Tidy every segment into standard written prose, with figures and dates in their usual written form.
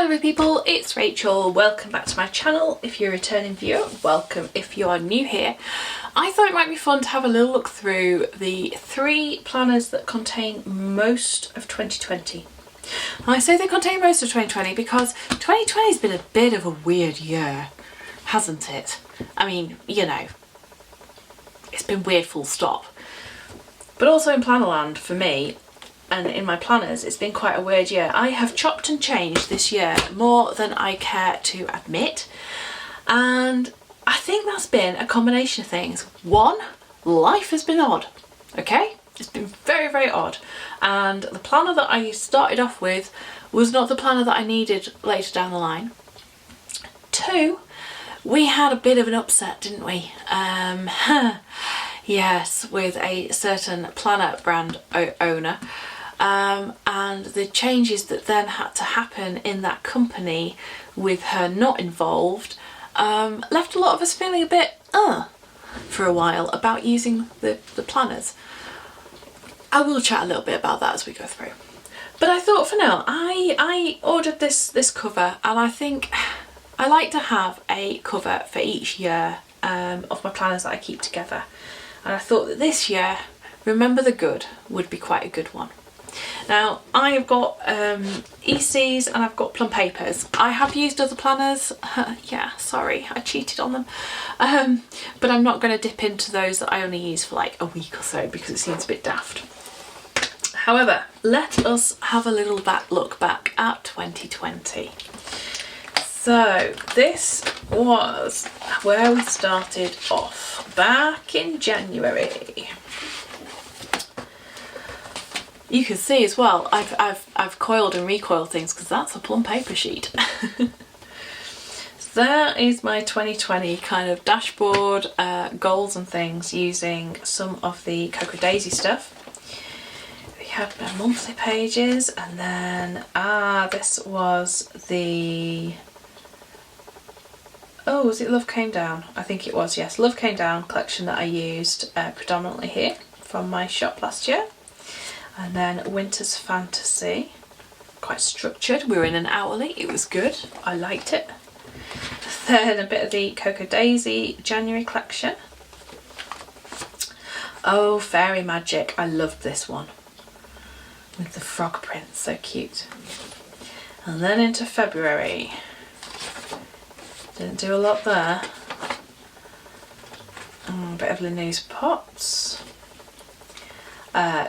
Hi lovely people, it's Rachel. Welcome back to my channel. If you're a returning viewer, welcome. If you are new here, I thought it might be fun to have a little look through the 3 planners that contain most of 2020. And I say they contain most of 2020 because 2020 has been a bit of a weird year, hasn't it? I mean, you know, it's been weird full stop. But also in Plannerland for me, and in my planners, it's been quite a weird year. I have chopped and changed this year more than I care to admit. And I think that's been a combination of things. One, life has been odd, okay? It's been very, very odd. And the planner that I started off with was not the planner that I needed later down the line. 2, we had a bit of an upset, didn't we? Yes, with a certain planner brand owner. And the changes that then had to happen in that company with her not involved left a lot of us feeling a bit for a while about using the planners. I will chat a little bit about that as we go through. But I thought for now, I ordered this cover, and I think I like to have a cover for each year of my planners that I keep together. And I thought that this year, Remember the Good would be quite a good one. Now, I have got ECs and I've got plum papers. I have used other planners. Yeah, sorry, I cheated on them. But I'm not going to dip into those that I only use for like a week or so because it seems a bit daft. However, let us have a little look back at 2020. So this was where we started off back in January. You can see as well, I've coiled and recoiled things because that's a plum paper sheet. So that is my 2020 kind of dashboard, goals and things using some of the Cocoa Daisy stuff. We had my monthly pages, and then this was the, oh, was it Love Came Down? I think it was, yes, Love Came Down collection that I used predominantly here from my shop last year. And then Winter's Fantasy, quite structured. We were in an hourly, it was good, I liked it. Then a bit of the Cocoa Daisy January collection. Oh, Fairy Magic, I loved this one. With the frog print, so cute. And then into February. Didn't do a lot there. A bit of LinousPots.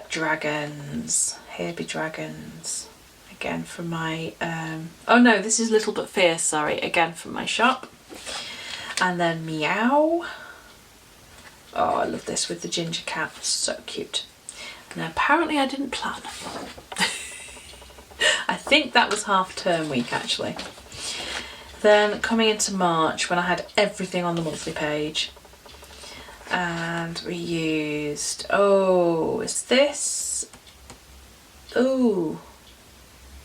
Dragons, Here Be Dragons, again from my, oh no, this is Little But Fierce, sorry, again from my shop. And then Meow. Oh, I love this with the ginger cat, so cute. And apparently I didn't plan. I think that was half term week actually. Then coming into March when I had everything on the monthly page. And we used, oh, is this, oh,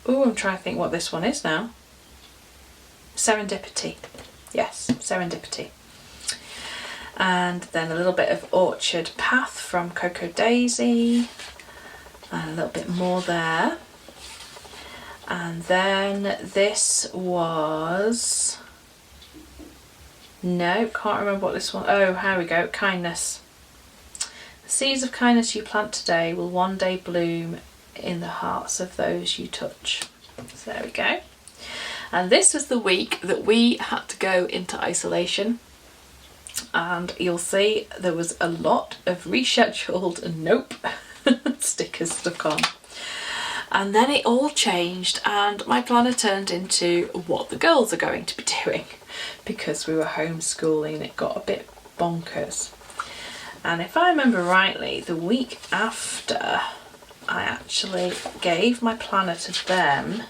I'm trying to think what this one is now. Serendipity, yes, Serendipity. And then a little bit of Orchard Path from Cocoa Daisy, and a little bit more there. And then this was, no, can't remember what this one, oh, here we go, Kindness. The seeds of kindness you plant today will one day bloom in the hearts of those you touch. So there we go. And this was the week that we had to go into isolation. And you'll see there was a lot of rescheduled nope stickers stuck on. And then it all changed and my planner turned into what the girls are going to be doing because we were homeschooling. It got a bit bonkers. And if I remember rightly, the week after I actually gave my planner to them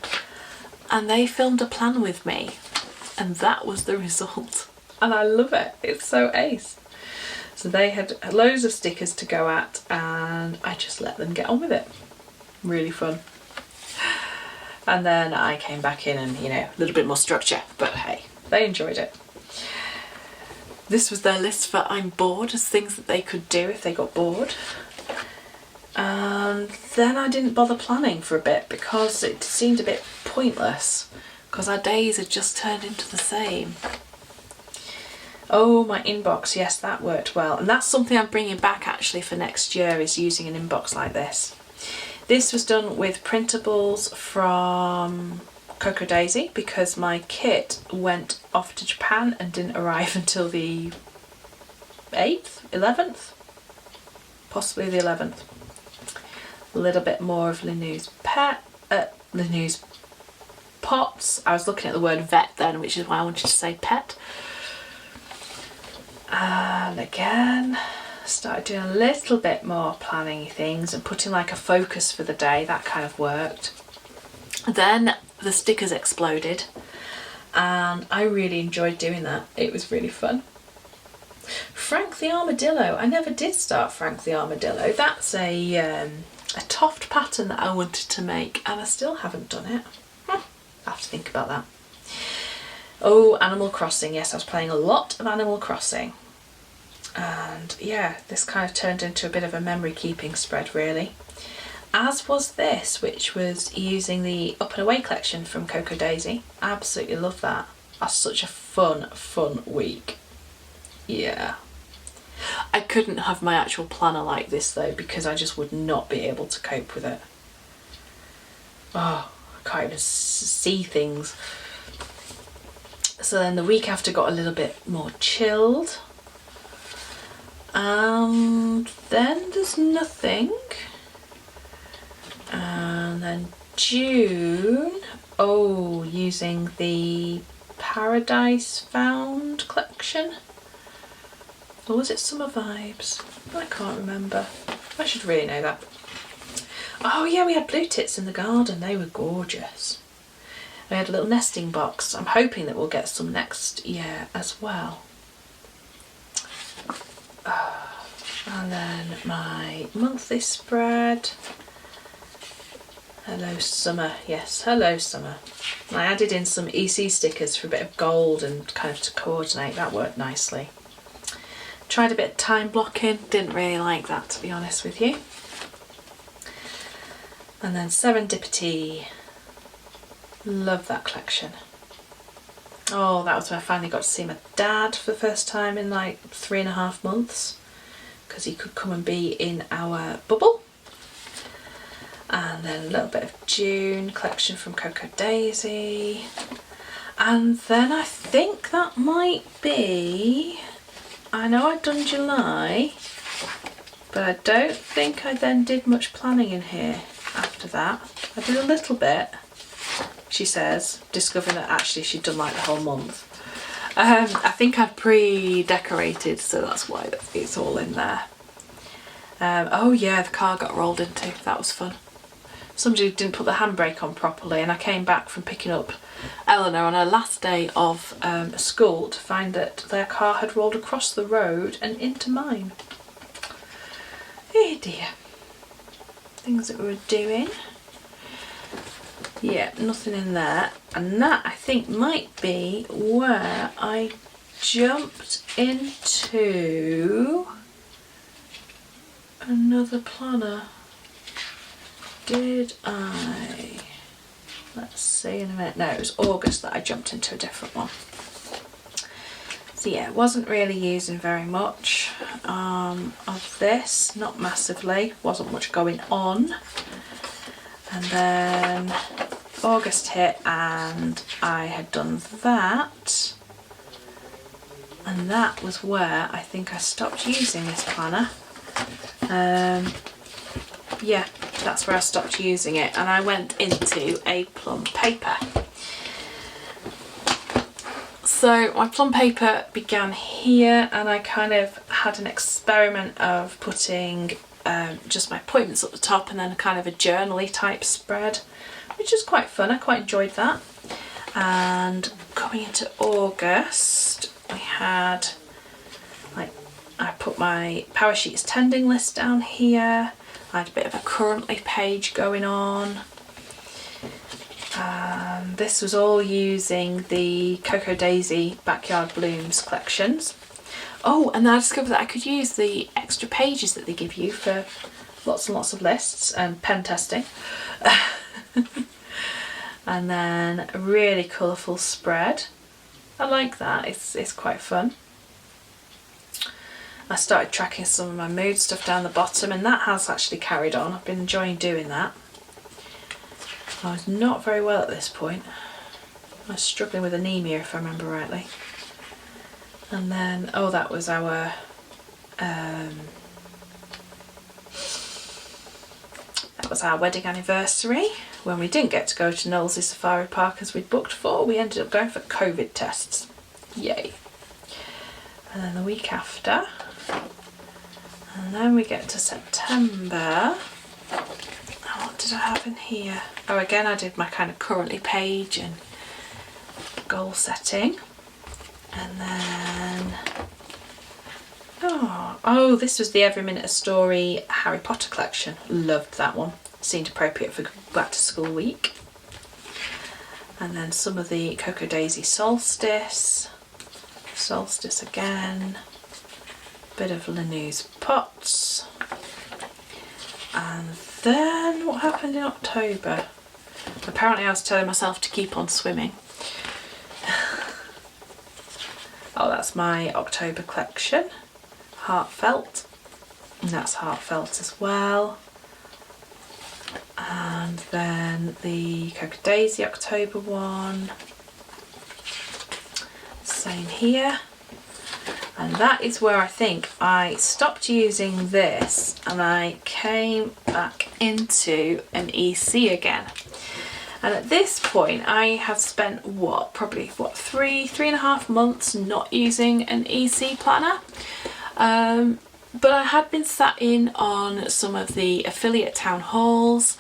and they filmed a plan with me, and that was the result. And I love it, it's so ace. So they had loads of stickers to go at and I just let them get on with it. Really fun. And then I came back in and, you know, a little bit more structure, but hey, they enjoyed it. This was their list for I'm bored, as things that they could do if they got bored. And then I didn't bother planning for a bit because it seemed a bit pointless because our days had just turned into the same. Oh, my inbox, yes, that worked well. And that's something I'm bringing back actually for next year, is using an inbox like this. This was done with printables from Cocoa Daisy because my kit went off to Japan and didn't arrive until the 8th, 11th, possibly the 11th. A little bit more of LinousPots. I was looking at the word vet then, which is why I wanted to say pet. And again, started doing a little bit more planning things and putting like a focus for the day. That kind of worked. Then the stickers exploded and I really enjoyed doing that. It was really fun. Frank the Armadillo. I never did start Frank the Armadillo. That's a Toft pattern that I wanted to make and I still haven't done it. I have to think about that. Oh, Animal Crossing. Yes, I was playing a lot of Animal Crossing. And yeah, this kind of turned into a bit of a memory keeping spread really. As was this, which was using the Up and Away collection from Cocoa Daisy. Absolutely love that. That's such a fun week. Yeah. I couldn't have my actual planner like this though, because I just would not be able to cope with it. Oh, I can't even see things. So then the week after got a little bit more chilled. And then there's nothing. And then June, oh, using the Paradise Found collection. Or was it Summer Vibes? I can't remember. I should really know that. Oh yeah, we had blue tits in the garden. They were gorgeous. I had a little nesting box. I'm hoping that we'll get some next year as well. And then my monthly spread. Hello Summer. Yes, hello Summer. I added in some EC stickers for a bit of gold and kind of to coordinate. That worked nicely. Tried a bit of time blocking. Didn't really like that, to be honest with you. And then Serendipity. Love that collection. Oh, that was when I finally got to see my dad for the first time in like 3.5 months, because he could come and be in our bubble. And then a little bit of June collection from Cocoa Daisy. And then I think that might be, I know I'd done July, but I don't think I then did much planning in here after that. I did a little bit. She says, discovering that actually she'd done like the whole month. I think I'd pre-decorated, so that's why it's all in there. Oh yeah, the car got rolled into. That was fun. Somebody didn't put the handbrake on properly and I came back from picking up Eleanor on her last day of school to find that their car had rolled across the road and into mine. Oh dear. Things that we were doing. Yeah, nothing in there. And that I think might be where I jumped into another planner. Did I? Let's see in a minute. No, it was August that I jumped into a different one. So yeah, wasn't really using very much of this, not massively, wasn't much going on. And then August hit and I had done that. And that was where I think I stopped using this planner. Yeah, that's where I stopped using it and I went into a plum paper. So my plum paper began here and I kind of had an experiment of putting just my appointments at the top and then a kind of a journal-y type spread, which is quite fun. I quite enjoyed that. And coming into August, we had, like, I put my Power Sheets tending list down here. I had a bit of a currently page going on. This was all using the Cocoa Daisy Backyard Blooms collections. Oh, and then I discovered that I could use the extra pages that they give you for lots and lots of lists and pen testing. and then a really colourful spread. I like that, it's quite fun. I started tracking some of my mood stuff down the bottom, and that has actually carried on. I've been enjoying doing that. I was not very well at this point. I was struggling with anemia, if I remember rightly. And then, oh, that was our wedding anniversary, when we didn't get to go to Knowlesy Safari Park as we'd booked for. We ended up going for COVID tests. Yay. And then the week after, and then we get to September. Oh, what did I have in here? Oh, again I did my kind of currently page and goal setting. And then, oh, this was the Every Minute a Story Harry Potter collection. Loved that one. Seemed appropriate for back to school week. And then some of the Cocoa Daisy Solstice again, bit of LinousPots, and then what happened in October? Apparently I was telling myself to keep on swimming. Oh, that's my October collection, Heartfelt, and that's Heartfelt as well. And then the Cocoa Daisy October one, same here. And that is where I think I stopped using this and I came back into an EC again. And at this point I have spent probably 3.5 months not using an EC planner. But I had been sat in on some of the affiliate town halls.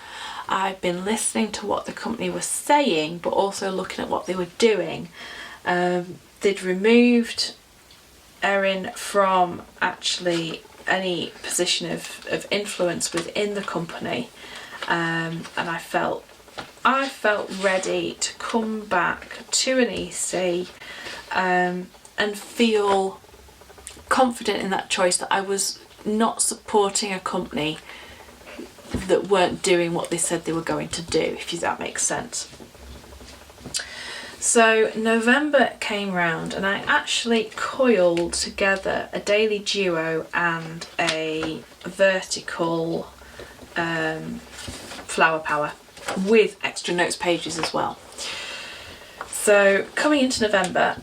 I've been listening to what the company was saying, but also looking at what they were doing. They'd removed Erin from actually any position of influence within the company, and I felt ready to come back to an EC and feel confident in that choice, that I was not supporting a company that weren't doing what they said they were going to do, if that makes sense. So November came round and I actually coiled together a daily duo and a vertical flower power with extra notes pages as well. So coming into November,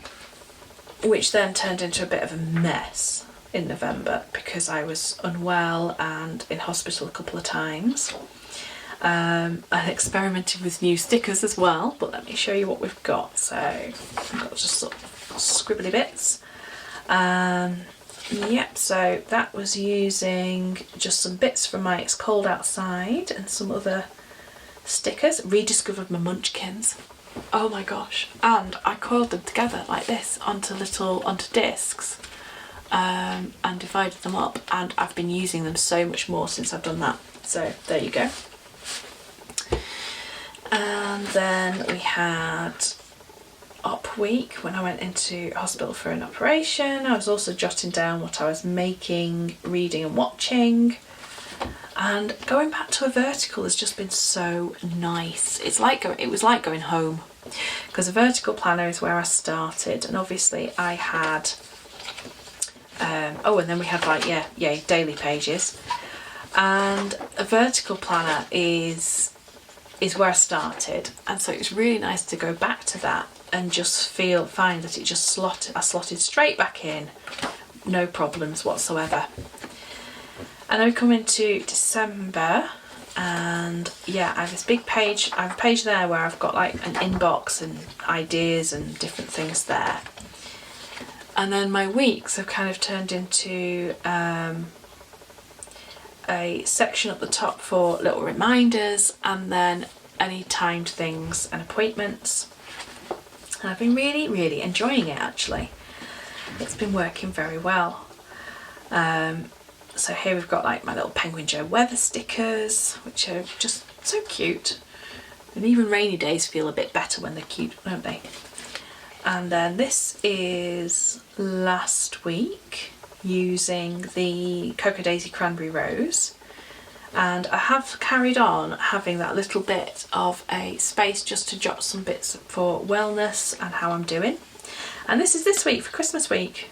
which then turned into a bit of a mess in November because I was unwell and in hospital a couple of times. I experimented with new stickers as well, but let me show you what we've got. So I've got just sort of scribbly bits. Yep, so that was using just some bits from my It's Cold Outside and some other stickers. Rediscovered my munchkins. Oh my gosh. And I coiled them together like this onto discs and divided them up, and I've been using them so much more since I've done that. So there you go. And then we had op week when I went into hospital for an operation. I was also jotting down what I was making, reading and watching. And going back to a vertical has just been so nice. It was like going home, because a vertical planner is where I started, and obviously I had and then we had daily pages, and a vertical planner is where I started, and so it was really nice to go back to that and just find that it just I slotted straight back in, no problems whatsoever. And then we come into December, and yeah, I have this big page. I have a page there where I've got like an inbox and ideas and different things there. And then my weeks have kind of turned into a section at the top for little reminders, and then any timed things and appointments. And I've been really, really enjoying it actually. It's been working very well. So here we've got like my little Penguin Joe weather stickers, which are just so cute. And even rainy days feel a bit better when they're cute, don't they? And then this is last week using the Cocoa Daisy Cranberry Rose. and I have carried on having that little bit of a space just to jot some bits for wellness and how I'm doing. And this is this week for Christmas week,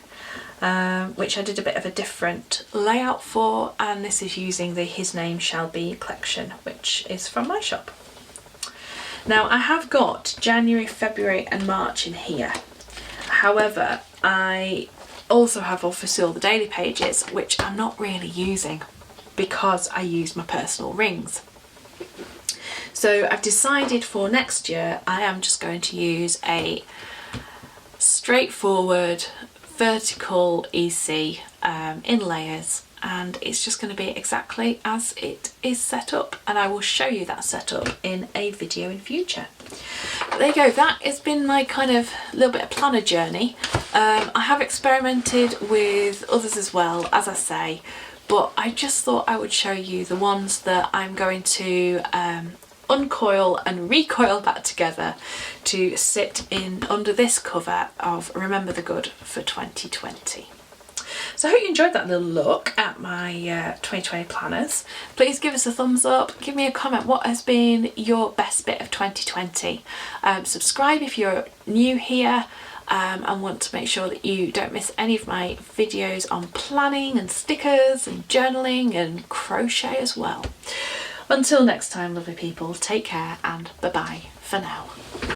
which I did a bit of a different layout for, and this is using the His Name Shall Be collection, which is from my shop. Now I have got January, February and March in here. However, I also have obviously all the daily pages, which I'm not really using because I use my personal rings. So I've decided for next year I am just going to use a straightforward vertical EC in layers, and it's just going to be exactly as it is set up, and I will show you that setup in a video in future. But there you go, that has been my kind of little bit of planner journey. I have experimented with others as well, as I say, but I just thought I would show you the ones that I'm going to uncoil and recoil back together to sit in under this cover of Remember the Good for 2020. So I hope you enjoyed that little look at my 2020 planners. Please give us a thumbs up, give me a comment what has been your best bit of 2020. Subscribe if you're new here and want to make sure that you don't miss any of my videos on planning and stickers and journaling and crochet as well. Until next time, lovely people, take care and bye bye for now.